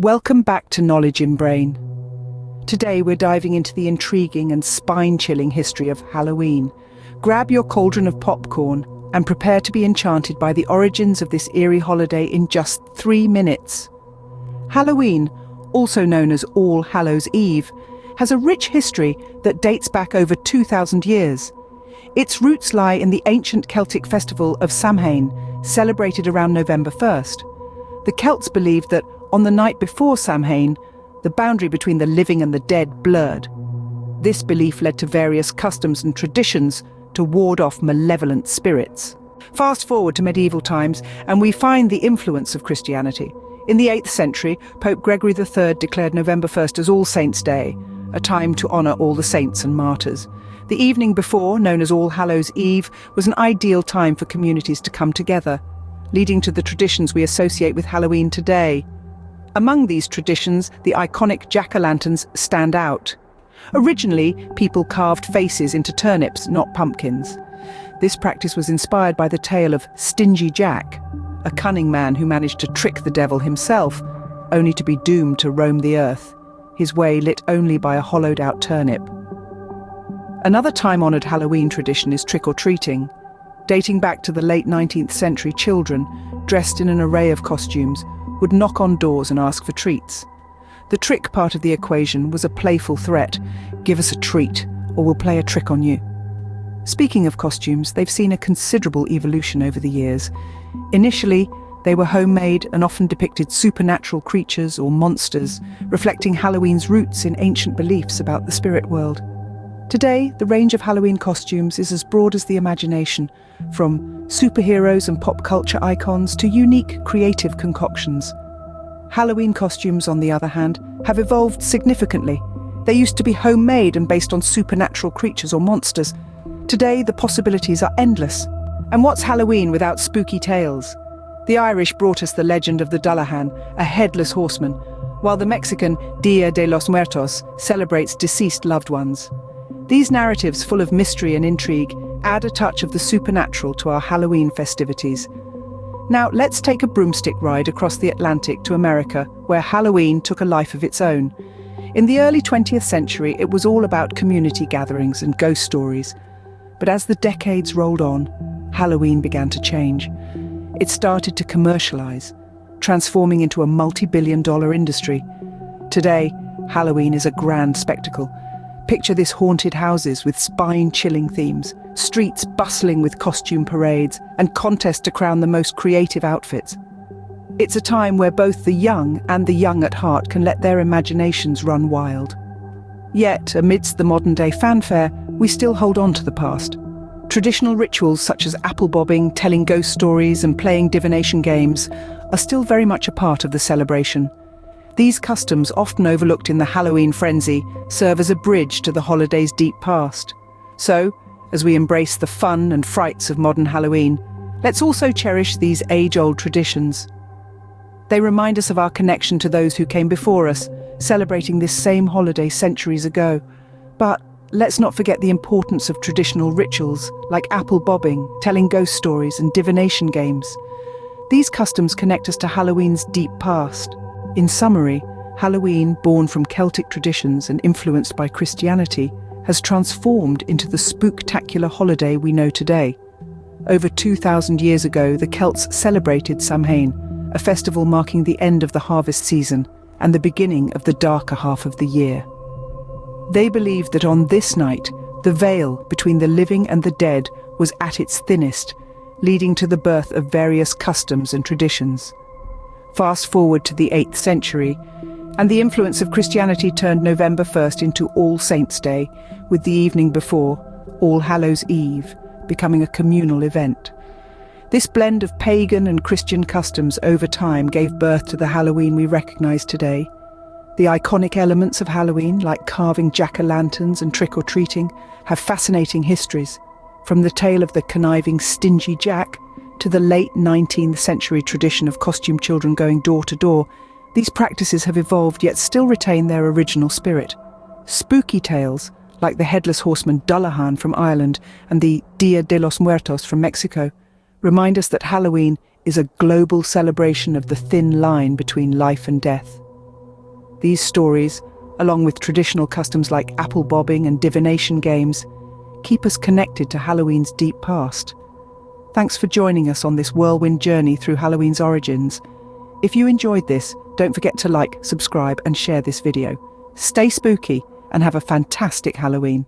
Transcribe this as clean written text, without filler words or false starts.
Welcome back to Knowledge in Brain. Today we're diving into the intriguing and spine-chilling history of Halloween. Grab your cauldron of popcorn and prepare to be enchanted by the origins of this eerie holiday in just 3 minutes. Halloween, also known as All Hallows' Eve, has a rich history that dates back over 2,000 years. Its roots lie in the ancient Celtic festival of Samhain, celebrated around November 1st. The Celts believed that on the night before Samhain, the boundary between the living and the dead blurred. This belief led to various customs and traditions to ward off malevolent spirits. Fast forward to medieval times, and we find the influence of Christianity. In the 8th century, Pope Gregory III declared November 1st as All Saints' Day, a time to honour all the saints and martyrs. The evening before, known as All Hallows' Eve, was an ideal time for communities to come together, leading to the traditions we associate with Halloween today. Among these traditions, the iconic JackOLanterns stand out. Originally, people carved faces into turnips, not pumpkins. This practice was inspired by the tale of Stingy Jack, a cunning man who managed to trick the devil himself, only to be doomed to roam the earth, his way lit only by a hollowed-out turnip. Another time-honoured Halloween tradition is trick-or-treating. Dating back to the late 19th century, children, dressed in an array of costumes, would knock on doors and ask for treats. The trick part of the equation was a playful threat: give us a treat, or we'll play a trick on you. Speaking of costumes, they've seen a considerable evolution over the years. Initially, they were homemade and often depicted supernatural creatures or monsters, reflecting Halloween's roots in ancient beliefs about the spirit world. Today, the range of Halloween costumes is as broad as the imagination, from superheroes and pop culture icons to unique, creative concoctions. Halloween costumes, on the other hand, have evolved significantly. They used to be homemade and based on supernatural creatures or monsters. Today, the possibilities are endless. And what's Halloween without spooky tales? The Irish brought us the legend of the Dullahan, a headless horseman, while the Mexican Dia de los Muertos celebrates deceased loved ones. These narratives, full of mystery and intrigue, add a touch of the supernatural to our Halloween festivities. Now, let's take a broomstick ride across the Atlantic to America, where Halloween took a life of its own. In the early 20th century, it was all about community gatherings and ghost stories. But as the decades rolled on, Halloween began to change. It started to commercialize, transforming into a multi-billion-dollar industry. Today, Halloween is a grand spectacle. Picture this: haunted houses with spine-chilling themes, streets bustling with costume parades, and contests to crown the most creative outfits. It's a time where both the young and the young at heart can let their imaginations run wild. Yet, amidst the modern-day fanfare, we still hold on to the past. Traditional rituals such as apple bobbing, telling ghost stories, and playing divination games are still very much a part of the celebration. These customs, often overlooked in the Halloween frenzy, serve as a bridge to the holiday's deep past. So, as we embrace the fun and frights of modern Halloween, let's also cherish these age-old traditions. They remind us of our connection to those who came before us, celebrating this same holiday centuries ago. But let's not forget the importance of traditional rituals like apple bobbing, telling ghost stories, and divination games. These customs connect us to Halloween's deep past. In summary, Halloween, born from Celtic traditions and influenced by Christianity, has transformed into the spooktacular holiday we know today. Over 2,000 years ago, the Celts celebrated Samhain, a festival marking the end of the harvest season and the beginning of the darker half of the year. They believed that on this night, the veil between the living and the dead was at its thinnest, leading to the birth of various customs and traditions. Fast forward to the 8th century, and the influence of Christianity turned November 1st into All Saints' Day, with the evening before, All Hallows' Eve, becoming a communal event. This blend of pagan and Christian customs over time gave birth to the Halloween we recognize today. The iconic elements of Halloween, like carving jack-o'-lanterns and trick-or-treating, have fascinating histories, from the tale of the conniving Stingy Jack to the late 19th century tradition of costume children going door to door. These practices have evolved yet still retain their original spirit. Spooky tales, like the headless horseman Dullahan from Ireland and the Dia de los Muertos from Mexico, remind us that Halloween is a global celebration of the thin line between life and death. These stories, along with traditional customs like apple bobbing and divination games, keep us connected to Halloween's deep past. Thanks for joining us on this whirlwind journey through Halloween's origins. If you enjoyed this, don't forget to like, subscribe, and share this video. Stay spooky and have a fantastic Halloween.